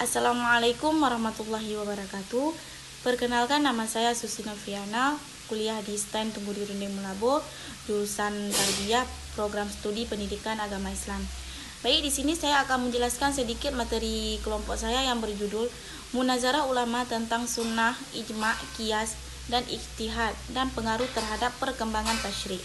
Assalamualaikum warahmatullahi wabarakatuh. Perkenalkan, nama saya Susi Noviana, kuliah di STEM Tumbuh di Rundeng Mulabo, jurusan Tarbiyah, program studi pendidikan agama Islam. Baik, di sini saya akan menjelaskan sedikit materi kelompok saya yang berjudul Munazarah Ulama tentang Sunnah, Ijma, Qiyas, dan Ijtihad dan pengaruh terhadap perkembangan tasyri'.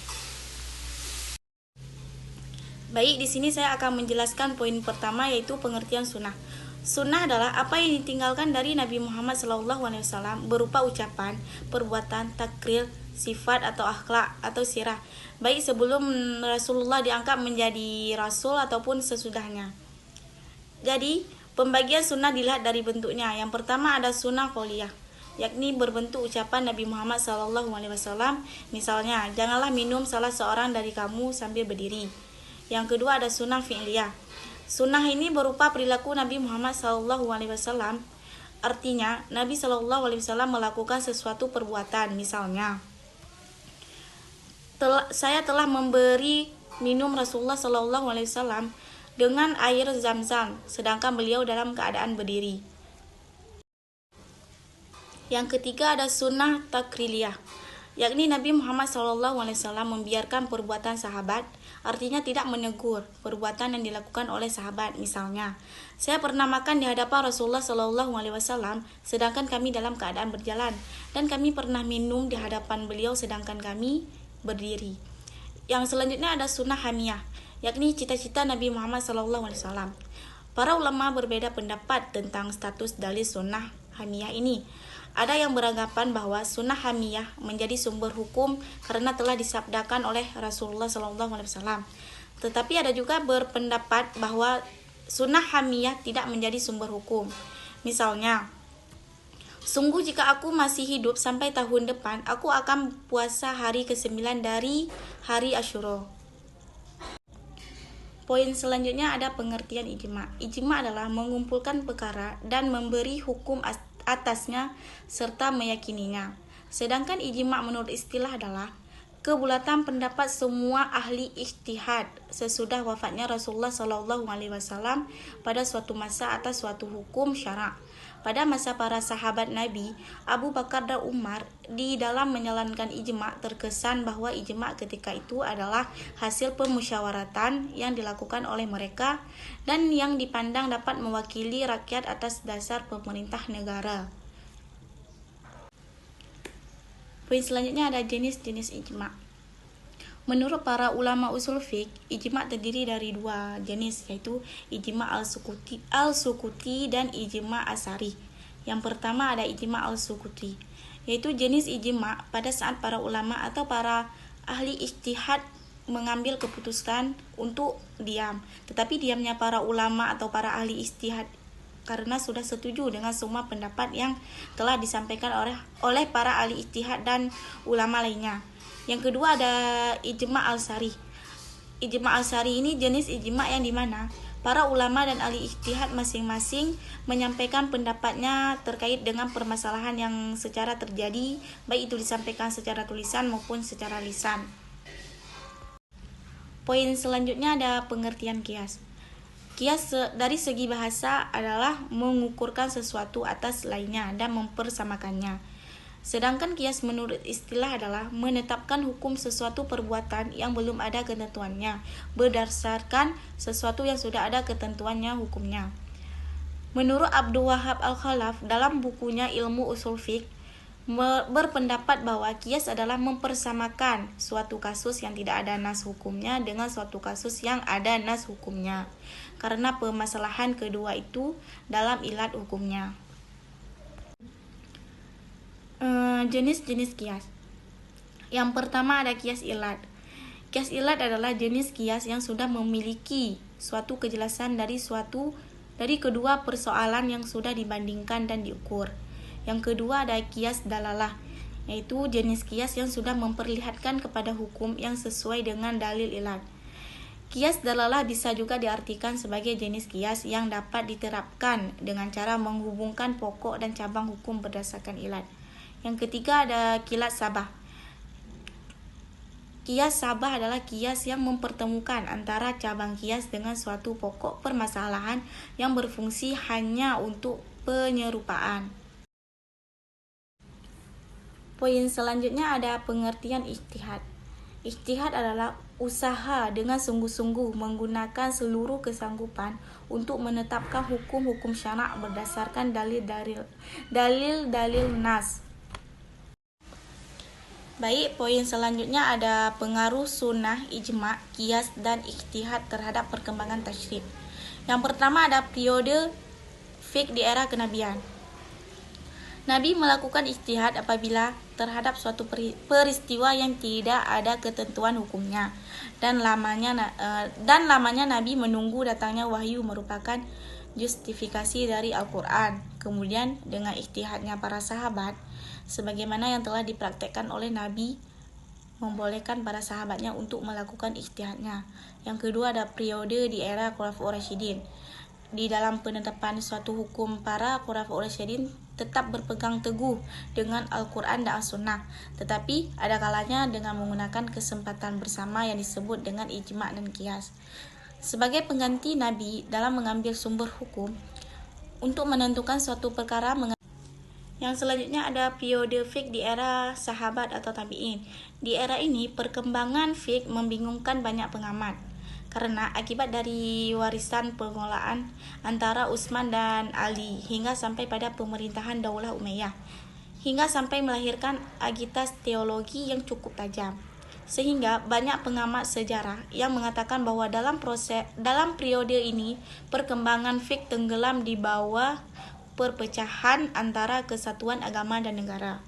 Baik, di sini saya akan menjelaskan poin pertama, yaitu pengertian sunnah. Sunnah adalah apa yang ditinggalkan dari Nabi Muhammad SAW berupa ucapan, perbuatan, takrir, sifat atau akhlak atau sirah, baik sebelum Rasulullah diangkat menjadi rasul ataupun sesudahnya. Jadi, pembagian sunnah dilihat dari bentuknya. Yang pertama ada sunnah qauliyah, yakni berbentuk ucapan Nabi Muhammad SAW. Misalnya, janganlah minum salah seorang dari kamu sambil berdiri. Yang kedua ada sunnah fi'liyah. Sunnah ini berupa perilaku Nabi Muhammad SAW. Artinya, Nabi SAW melakukan sesuatu perbuatan. Misalnya, saya telah memberi minum Rasulullah SAW dengan air zam-zam, sedangkan beliau dalam keadaan berdiri. Yang ketiga ada sunnah takriliyah, yakni Nabi Muhammad SAW membiarkan perbuatan sahabat, artinya tidak menegur perbuatan yang dilakukan oleh sahabat. Misalnya, saya pernah makan di hadapan Rasulullah SAW sedangkan kami dalam keadaan berjalan, dan kami pernah minum di hadapan beliau sedangkan kami berdiri. Yang selanjutnya ada sunnah hamiyah, yakni cita-cita Nabi Muhammad SAW. Para ulama berbeda pendapat tentang status dalil sunnah hamiyah ini. Ada yang beranggapan bahwa sunnah hamiyah menjadi sumber hukum karena telah disabdakan oleh Rasulullah SAW. Tetapi ada juga berpendapat bahwa sunnah hamiyah tidak menjadi sumber hukum. Misalnya, sungguh jika aku masih hidup sampai tahun depan, aku akan puasa hari ke-9 dari hari Asyura. Poin selanjutnya ada pengertian ijma. Ijma adalah mengumpulkan perkara dan memberi hukum atasnya serta meyakininya. Sedangkan ijma menurut istilah adalah kebulatan pendapat semua ahli ijtihad sesudah wafatnya Rasulullah SAW pada suatu masa atas suatu hukum syara'. Pada masa para sahabat Nabi, Abu Bakar dan Umar, di dalam menjalankan ijma, terkesan bahwa ijma ketika itu adalah hasil pemusyawaratan yang dilakukan oleh mereka dan yang dipandang dapat mewakili rakyat atas dasar pemerintah negara. Poin selanjutnya ada jenis-jenis ijma. Menurut para ulama usul fiqh, ijma terdiri dari dua jenis, yaitu ijma al-sukuti dan ijma asari. Yang pertama ada ijma al-sukuti, yaitu jenis ijma pada saat para ulama atau para ahli ijtihad mengambil keputusan untuk diam. Tetapi diamnya para ulama atau para ahli ijtihad karena sudah setuju dengan semua pendapat yang telah disampaikan oleh para ahli ijtihad dan ulama lainnya. Yang kedua ada ijma al-sari. Ijma al-sari ini jenis ijma yang dimana para ulama dan ahli ijtihad masing-masing menyampaikan pendapatnya terkait dengan permasalahan yang secara terjadi, baik itu disampaikan secara tulisan maupun secara lisan. Poin selanjutnya ada pengertian qiyas. Qiyas dari segi bahasa adalah mengukurkan sesuatu atas lainnya dan mempersamakannya. Sedangkan qiyas menurut istilah adalah menetapkan hukum sesuatu perbuatan yang belum ada ketentuannya berdasarkan sesuatu yang sudah ada ketentuannya hukumnya. Menurut Abdul Wahab Al-Khalaf dalam bukunya Ilmu Usul Fiqh berpendapat bahwa qiyas adalah mempersamakan suatu kasus yang tidak ada nas hukumnya dengan suatu kasus yang ada nas hukumnya karena permasalahan kedua itu dalam ilat hukumnya. Jenis-jenis qiyas. Yang pertama ada qiyas ilat. Qiyas ilat adalah jenis qiyas yang sudah memiliki suatu kejelasan dari kedua persoalan yang sudah dibandingkan dan diukur. Yang kedua ada qiyas dalalah, yaitu jenis qiyas yang sudah memperlihatkan kepada hukum yang sesuai dengan dalil ilat. Qiyas dalalah bisa juga diartikan sebagai jenis qiyas yang dapat diterapkan dengan cara menghubungkan pokok dan cabang hukum berdasarkan ilat. Yang ketiga ada qiyas sabah. Kias sabah adalah kias yang mempertemukan antara cabang kias dengan suatu pokok permasalahan yang berfungsi hanya untuk penyerupaan. Poin selanjutnya ada pengertian ijtihad. Ijtihad adalah usaha dengan sungguh-sungguh menggunakan seluruh kesanggupan untuk menetapkan hukum-hukum syarak berdasarkan dalil-dalil nas. Baik, poin selanjutnya ada pengaruh sunnah, ijma', qiyas, dan ijtihad terhadap perkembangan tasyri'. Yang pertama ada periode fiqh di era kenabian. Nabi melakukan ijtihad apabila terhadap suatu peristiwa yang tidak ada ketentuan hukumnya dan lamanya Nabi menunggu datangnya wahyu merupakan justifikasi dari Al-Quran. Kemudian dengan ijtihadnya para sahabat, sebagaimana yang telah dipraktekkan oleh Nabi, membolehkan para sahabatnya untuk melakukan ijtihadnya. Yang kedua ada periode di era Khulafaur Rasyidin. Di dalam penetapan suatu hukum, para Khulafaur Rasyidin tetap berpegang teguh dengan Al-Quran dan As-Sunnah, tetapi ada kalanya dengan menggunakan kesempatan bersama yang disebut dengan ijma' dan qiyas sebagai pengganti Nabi dalam mengambil sumber hukum untuk menentukan suatu perkara. Yang selanjutnya ada periode fiqh di era sahabat atau tabi'in. Di era ini perkembangan fiqh membingungkan banyak pengamat karena akibat dari warisan pengelolaan antara Utsman dan Ali hingga sampai pada pemerintahan Daulah Umayyah, hingga sampai melahirkan agitas teologi yang cukup tajam. Sehingga banyak pengamat sejarah yang mengatakan bahwa dalam periode ini perkembangan fiqh tenggelam di bawah perpecahan antara kesatuan agama dan negara.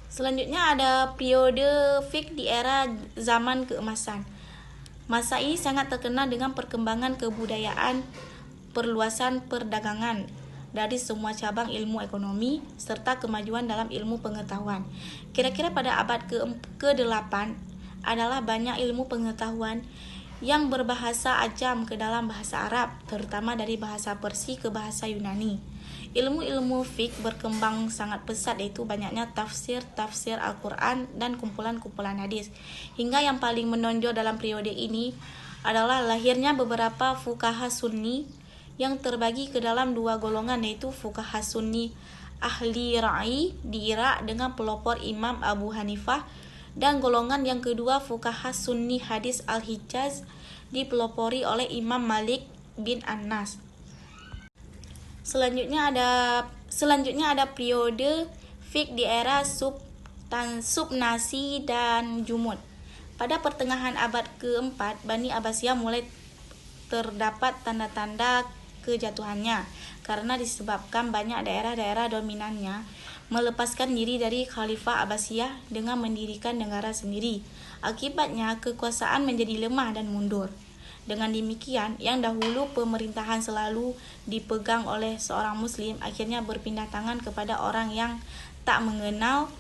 Selanjutnya ada periode fiqh di era zaman keemasan. Masa ini sangat terkenal dengan perkembangan kebudayaan, perluasan perdagangan dari semua cabang ilmu ekonomi, serta kemajuan dalam ilmu pengetahuan. Kira-kira pada abad ke-8 adalah banyak ilmu pengetahuan yang berbahasa ajam ke dalam bahasa Arab, terutama dari bahasa Persia ke bahasa Yunani. Ilmu-ilmu fiqh berkembang sangat pesat, yaitu banyaknya tafsir Al-Quran dan kumpulan-kumpulan hadis. Hingga yang paling menonjol dalam periode ini adalah lahirnya beberapa fuqaha sunni yang terbagi ke dalam dua golongan, yaitu fuqaha sunni ahli ra'i di Irak dengan pelopor Imam Abu Hanifah, dan golongan yang kedua fuqaha sunni hadis al-Hijaz dipelopori oleh Imam Malik bin Anas. Selanjutnya ada periode fiqh di era Subnasi dan Jumud. Pada pertengahan abad ke-4, Bani Abbasiyah mulai terdapat tanda-tanda kejatuhannya karena disebabkan banyak daerah-daerah dominannya melepaskan diri dari Khalifah Abbasiyah dengan mendirikan negara sendiri. Akibatnya kekuasaan menjadi lemah dan mundur. Dengan demikian, yang dahulu pemerintahan selalu dipegang oleh seorang muslim akhirnya berpindah tangan kepada orang yang tak mengenal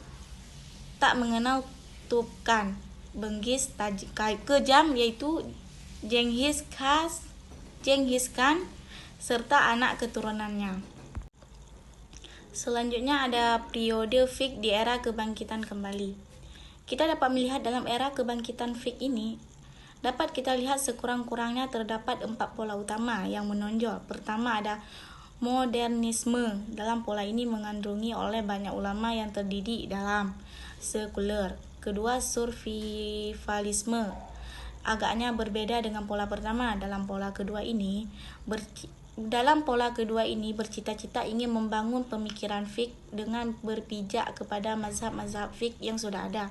Tubkan, Benghis kejam, yaitu Genghis Khan serta anak keturunannya. Selanjutnya ada periode fiqh di era kebangkitan kembali. Kita dapat melihat dalam era kebangkitan fiqh ini dapat kita lihat sekurang-kurangnya terdapat 4 pola utama yang menonjol. Pertama ada modernisme. Dalam pola ini mengandungi oleh banyak ulama yang terdidik dalam sekuler. Kedua, survivalisme. Agaknya berbeda dengan pola pertama. Dalam pola kedua ini bercita-cita ingin membangun pemikiran fiqh dengan berpijak kepada mazhab-mazhab fiqh yang sudah ada.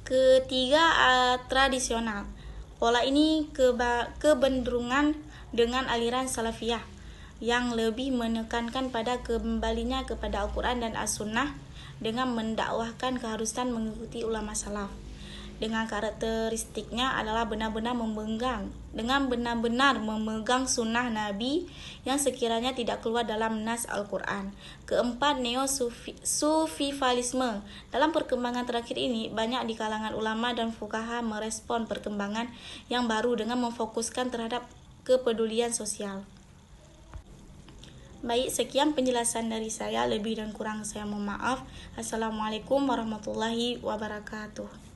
Ketiga, tradisional. Pola ini kebenderungan dengan aliran salafiyah yang lebih menekankan pada kembalinya kepada Al-Quran dan As-Sunnah dengan mendakwahkan keharusan mengikuti ulama salaf. Dengan karakteristiknya adalah benar-benar memegang sunnah Nabi yang sekiranya tidak keluar dalam nas Al-Quran. Keempat, neo-sufifalisme. Dalam perkembangan terakhir ini, banyak di kalangan ulama dan fuqaha merespon perkembangan yang baru dengan memfokuskan terhadap kepedulian sosial. Baik, sekian penjelasan dari saya. Lebih dan kurang saya mohon maaf. Assalamualaikum warahmatullahi wabarakatuh.